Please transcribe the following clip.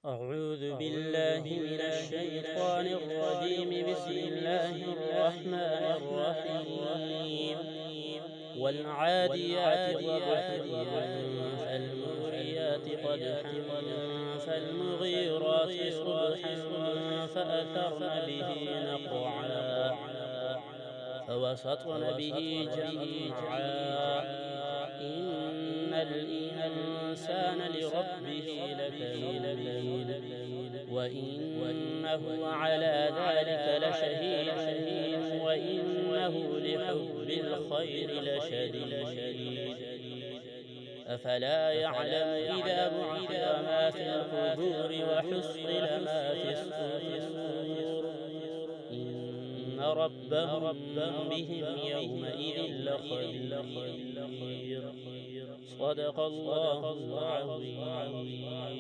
أعوذ بالله من الشيطان الرجيم. بسم الله الرحمن الرحيم. والعاديات ضبحا فالموريات قدحا فالمغيرات صبحا فأثرن به نقعا فوسطن به جمعا إن الإنسان لربه لكنود وإنه على ذلك لشهيد وإنه لحب الخير لشديد أفلا يعلم إذا بعثر ما في القبور وحصل ما في الصدور إن ربهم بهم يومئذ لخبير. صدق الله العظيم.